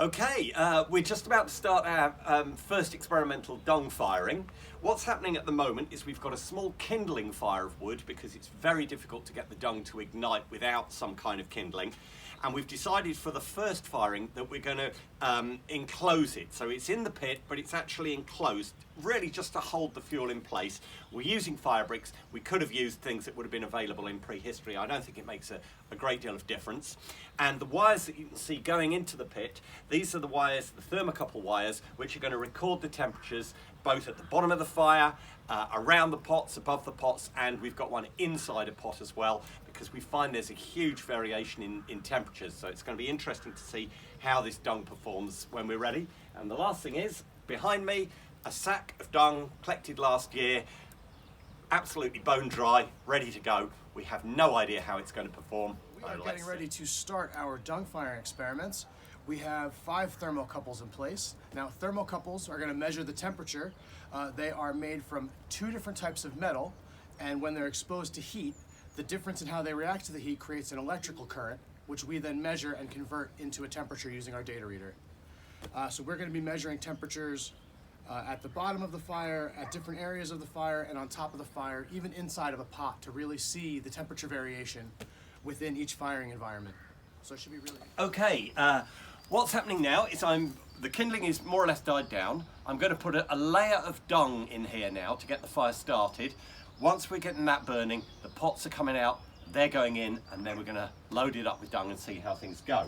Okay, we're just about to start our first experimental dung firing. What's happening at the moment is we've got a small kindling fire of wood because it's very difficult to get the dung to ignite without some kind of kindling. And we've decided for the first firing that we're going to enclose it. So it's in the pit, but it's actually enclosed, really just to hold the fuel in place. We're using fire bricks. We could have used things that would have been available in prehistory. I don't think it makes a great deal of difference. And the wires that you can see going into the pit, these are the wires, the thermocouple wires, which are going to record the temperatures both at the bottom of the fire, around the pots, above the pots, and we've got one inside a pot as well, because we find there's a huge variation in temperatures. So it's going to be interesting to see how this dung performs when we're ready. And the last thing is, behind me, a sack of dung collected last year, absolutely bone dry, ready to go. We have no idea how it's going to perform. We are getting ready to start our dung firing experiments. We have 5 thermocouples in place. Now, thermocouples are going to measure the temperature. They are made from 2 different types of metal, and when they're exposed to heat, the difference in how they react to the heat creates an electrical current, which we then measure and convert into a temperature using our data reader. So we're going to be measuring temperatures at the bottom of the fire, at different areas of the fire, and on top of the fire, even inside of a pot, to really see the temperature variation within each firing environment. So it should be really... Okay, what's happening now is the kindling is more or less died down. I'm going to put a layer of dung in here now to get the fire started. Once we're getting that burning, the pots are coming out, they're going in, and then we're going to load it up with dung and see how things go.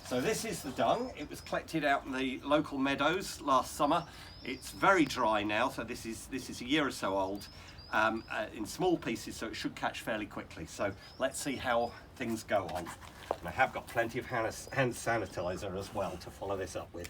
So this is the dung. It was collected out in the local meadows last summer. It's very dry now, so this is a year or so old, in small pieces, so it should catch fairly quickly. So let's see how things go on. And I have got plenty of hand sanitizer as well to follow this up with.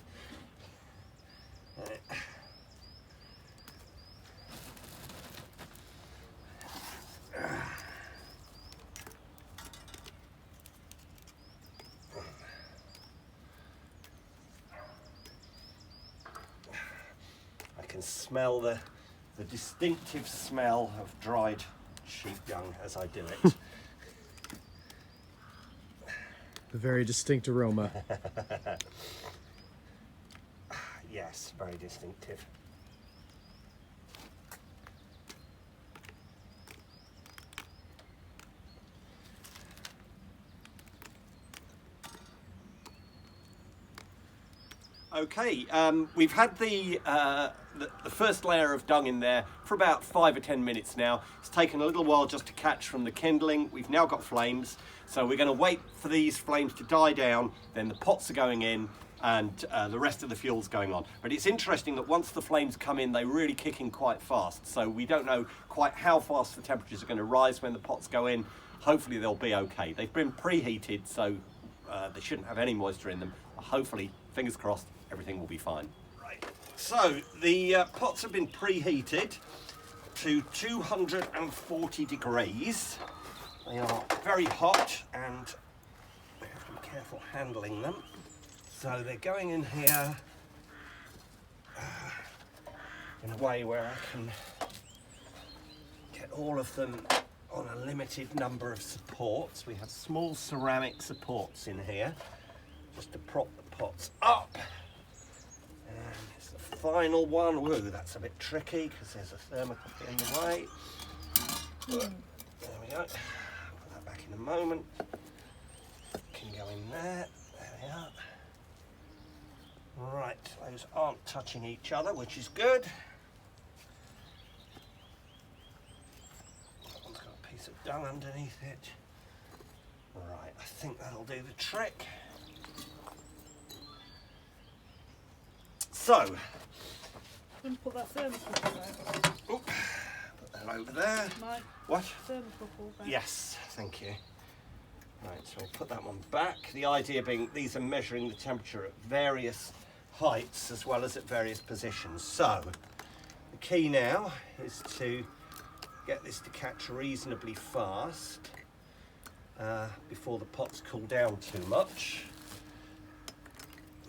I can smell the distinctive smell of dried sheep dung as I do it. A very distinct aroma. Yes, very distinctive. Okay, we've had the first layer of dung in there for about 5 or 10 minutes now. It's taken a little while just to catch from the kindling. We've now got flames, so we're going to wait for these flames to die down, then the pots are going in, and the rest of the fuel's going on. But it's interesting that once the flames come in, they really kick in quite fast, so we don't know quite how fast the temperatures are going to rise when the pots go in. Hopefully they'll be okay. They've been preheated, so they shouldn't have any moisture in them. Hopefully, fingers crossed, everything will be fine. Right. So the pots have been preheated to 240 degrees. They are very hot, and we have to be careful handling them. So they're going in here in a way where I can get all of them on a limited number of supports. We have small ceramic supports in here just to prop the pots up. And it's the final one. Whoa, that's a bit tricky because there's a thermocouple in the way. There we go. Put that back in a moment. Can go in there. There we are. Right, those aren't touching each other, which is good. That one's got a piece of dung underneath it. Right, I think that'll do the trick. So, Put that thermocouple there. Put that over there. My What? thermocouple there. Yes, thank you. Right, so we'll put that one back. The idea being these are measuring the temperature at various heights as well as at various positions. So, the key now is to get this to catch reasonably fast before the pots cool down too much,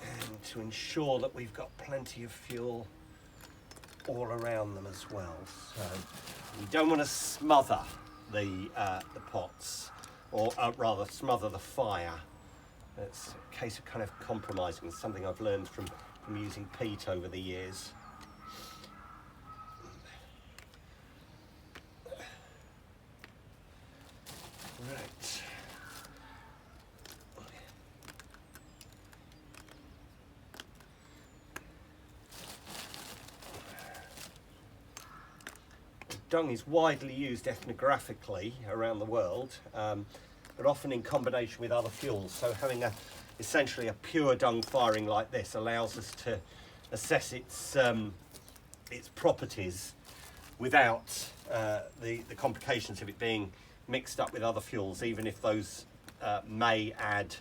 and to ensure that we've got plenty of fuel all around them as well. So we don't want to smother the pots, or rather smother the fire It's a case of kind of compromising. It's something I've learned from using peat over the years. Right. Dung is widely used ethnographically around the world, but often in combination with other fuels. So having essentially a pure dung firing like this allows us to assess its properties without the complications of it being mixed up with other fuels, even if those may add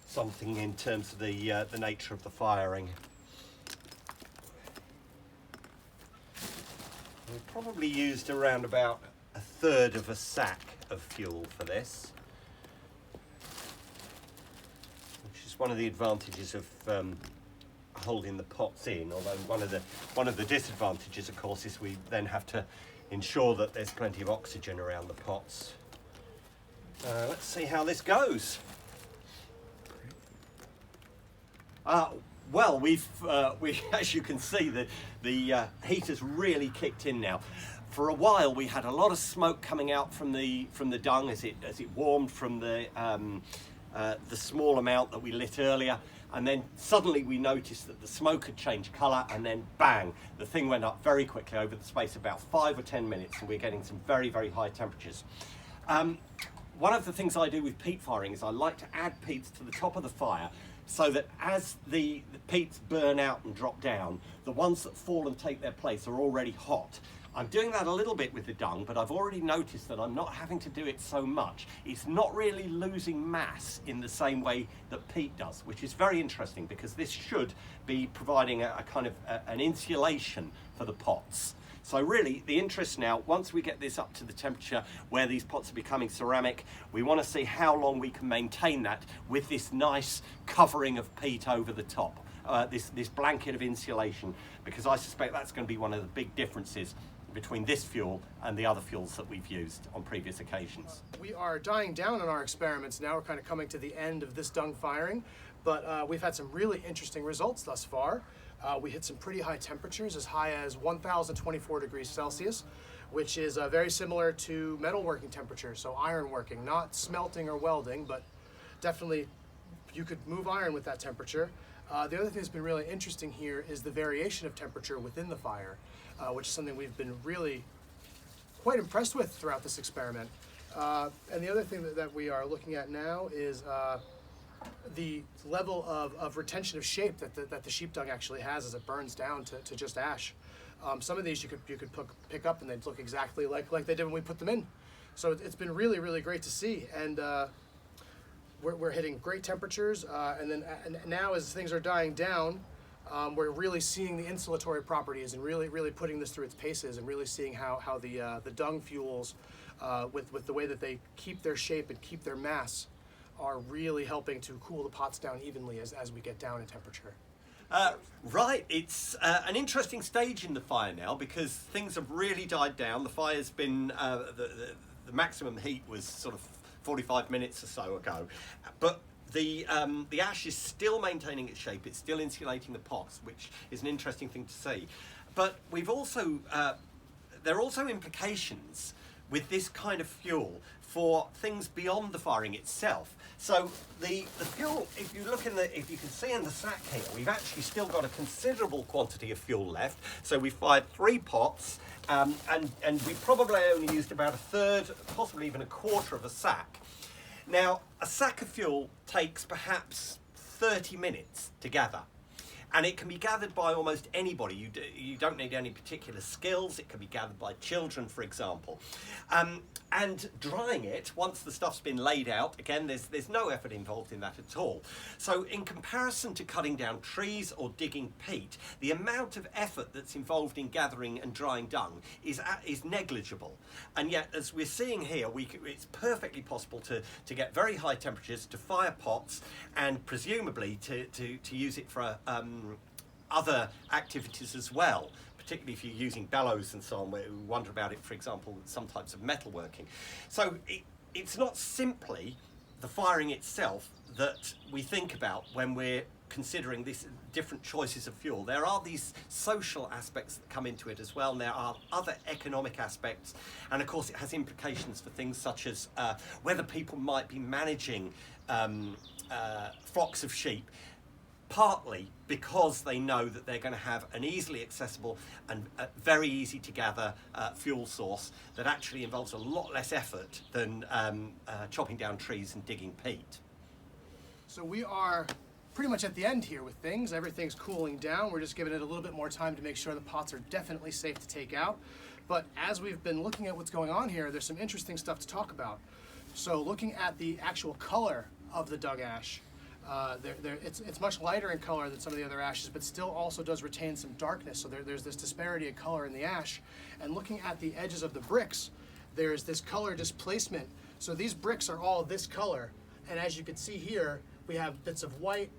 something in terms of the nature of the firing. We probably used around about 1/3 of a sack of fuel for this, which is one of the advantages of holding the pots in. Although one of the disadvantages, of course, is we then have to ensure that there's plenty of oxygen around the pots. Let's see how this goes. Well, we as you can see, the heat has really kicked in now. For a while, we had a lot of smoke coming out from the dung as it warmed from the small amount that we lit earlier, and then suddenly we noticed that the smoke had changed colour, and then bang, the thing went up very quickly over the space of about 5 or 10 minutes, and we're getting some very, very high temperatures. One of the things I do with peat firing is I like to add peats to the top of the fire, so that as the peats burn out and drop down, the ones that fall and take their place are already hot. I'm doing that a little bit with the dung, but I've already noticed that I'm not having to do it so much. It's not really losing mass in the same way that peat does, which is very interesting because this should be providing a kind of an insulation for the pots. So really, the interest now, once we get this up to the temperature where these pots are becoming ceramic, we want to see how long we can maintain that with this nice covering of peat over the top, this blanket of insulation, because I suspect that's going to be one of the big differences between this fuel and the other fuels that we've used on previous occasions. We are dying down on our experiments now. We're kind of coming to the end of this dung firing, but we've had some really interesting results thus far. We hit some pretty high temperatures, as high as 1024 degrees Celsius, which is very similar to metalworking temperature, so iron working, not smelting or welding, but definitely you could move iron with that temperature. The other thing that's been really interesting here is the variation of temperature within the fire, which is something we've been really quite impressed with throughout this experiment. And the other thing that we are looking at now is the level of retention of shape that the sheep dung actually has as it burns down to just ash. Some of these you could pick up and they'd look exactly like they did when we put them in. So it's been really, really great to see. And we're hitting great temperatures. And now as things are dying down, we're really seeing the insulatory properties and really putting this through its paces and really seeing how the dung fuels, with the way that they keep their shape and keep their mass, are really helping to cool the pots down evenly as we get down in temperature. Right, it's an interesting stage in the fire now because things have really died down. The fire's been, the maximum heat was sort of 45 minutes or so ago, but the ash is still maintaining its shape. It's still insulating the pots, which is an interesting thing to see. But we've also, there are also implications with this kind of fuel for things beyond the firing itself. So the fuel, if you can see in the sack here, we've actually still got a considerable quantity of fuel left. So we fired 3 pots, and we probably only used about 1/3, possibly even 1/4 of a sack. Now, a sack of fuel takes perhaps 30 minutes to gather. And it can be gathered by almost anybody. You don't need any particular skills. It can be gathered by children, for example. And drying it, once the stuff's been laid out, again, there's no effort involved in that at all. So in comparison to cutting down trees or digging peat, the amount of effort that's involved in gathering and drying dung is negligible. And yet, as we're seeing here, it's perfectly possible to get very high temperatures, to fire pots, and presumably to use it for other activities as well, particularly if you're using bellows and so on, where we wonder about it, for example, some types of metalworking. So it's not simply the firing itself that we think about when we're considering these different choices of fuel. There are these social aspects that come into it as well, and there are other economic aspects, and of course it has implications for things such as whether people might be managing flocks of sheep, partly because they know that they're going to have an easily accessible and very easy to gather fuel source that actually involves a lot less effort than chopping down trees and digging peat. So we are pretty much at the end here with things. Everything's cooling down. We're just giving it a little bit more time to make sure the pots are definitely safe to take out. But as we've been looking at what's going on here, there's some interesting stuff to talk about. So looking at the actual color of the dung ash, it's much lighter in color than some of the other ashes, but still also does retain some darkness. So there's this disparity in color in the ash. And looking at the edges of the bricks, there's this color displacement. So these bricks are all this color. And as you can see here, we have bits of white,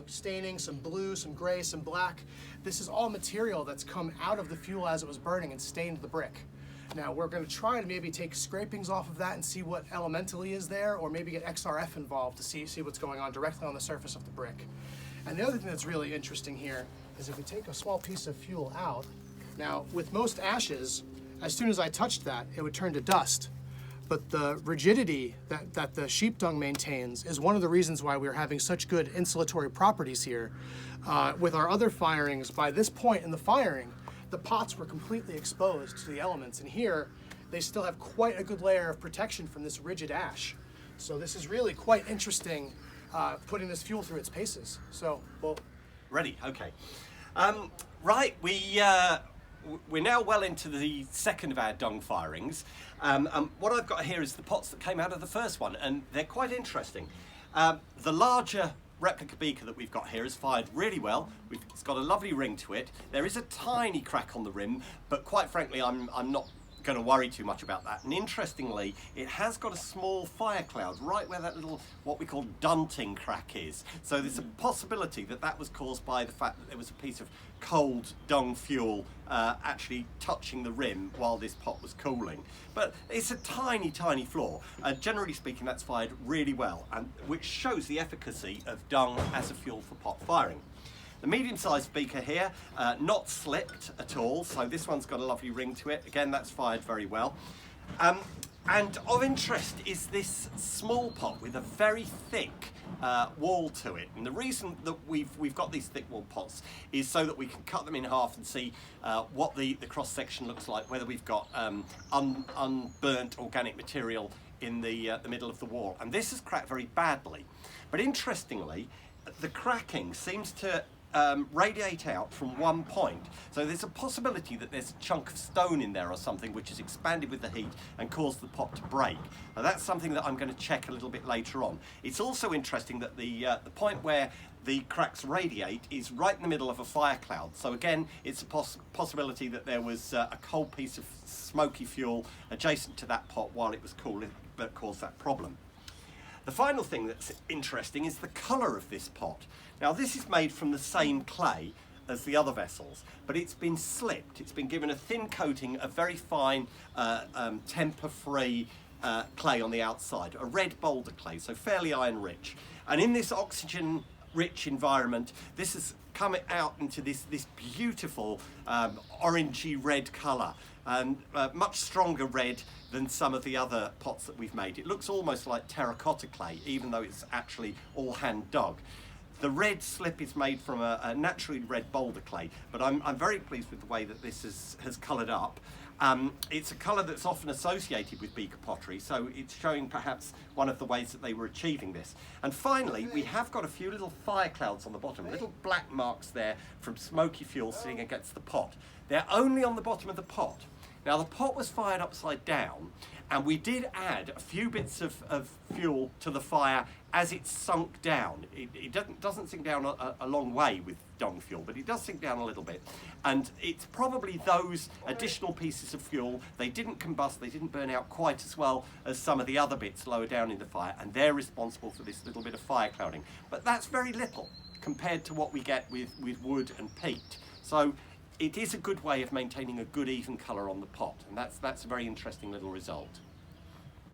staining, some blue, some gray, some black. This is all material that's come out of the fuel as it was burning and stained the brick. Now we're going to try to maybe take scrapings off of that and see what elementally is there, or maybe get XRF involved to see what's going on directly on the surface of the brick. And the other thing that's really interesting here is if we take a small piece of fuel out, now with most ashes, as soon as I touched that, it would turn to dust. But the rigidity that the sheep dung maintains is one of the reasons why we're having such good insulatory properties here. With our other firings, by this point in the firing, the pots were completely exposed to the elements, and here they still have quite a good layer of protection from this rigid ash. So this is really quite interesting, putting this fuel through its paces. So, well, Ready? Okay. Right, we're now well into the second of our dung firings. What I've got here is the pots that came out of the first one, and they're quite interesting. The larger replica beaker that we've got here is fired really well. It's got a lovely ring to it. There is a tiny crack on the rim, but quite frankly, I'm not going to worry too much about that. And interestingly, it has got a small fire cloud right where that little, what we call dunting crack is. So there's a possibility that that was caused by the fact that there was a piece of cold dung fuel actually touching the rim while this pot was cooling. But it's a tiny, tiny flaw. Generally speaking, that's fired really well, and which shows the efficacy of dung as a fuel for pot firing. The medium-sized beaker here, not slipped at all, so this one's got a lovely ring to it. Again, that's fired very well. And of interest is this small pot with a very thick wall to it. And the reason that we've got these thick wall pots is so that we can cut them in half and see what the cross-section looks like, whether we've got unburnt organic material in the middle of the wall. And this has cracked very badly. But interestingly, the cracking seems to radiate out from one point. So there's a possibility that there's a chunk of stone in there or something which has expanded with the heat and caused the pot to break. Now that's something that I'm going to check a little bit later on. It's also interesting that the point where the cracks radiate is right in the middle of a fire cloud. So again, it's a possibility that there was a cold piece of smoky fuel adjacent to that pot while it was cooling that caused that problem. The final thing that's interesting is the colour of this pot. Now this is made from the same clay as the other vessels, but it's been slipped. It's been given a thin coating of very fine temper-free clay on the outside, a red boulder clay, so fairly iron rich. And in this oxygen rich environment, this has come out into this beautiful orangey red colour, and much stronger red than some of the other pots that we've made. It looks almost like terracotta clay, even though it's actually all hand dug. The red slip is made from a naturally red boulder clay, but I'm very pleased with the way that this has coloured up. It's a colour that's often associated with beaker pottery, so it's showing perhaps one of the ways that they were achieving this. And finally, we have got a few little fire clouds on the bottom, little black marks there from smoky fuel sitting against the pot. They're only on the bottom of the pot. Now the pot was fired upside down, and we did add a few bits of fuel to the fire as it sunk down. It doesn't sink down a long way with dung fuel, but it does sink down a little bit. And it's probably those additional pieces of fuel, they didn't combust, they didn't burn out quite as well as some of the other bits lower down in the fire, and they're responsible for this little bit of fire clouding. But that's very little compared to what we get with wood and peat. So it is a good way of maintaining a good even colour on the pot, and that's a very interesting little result.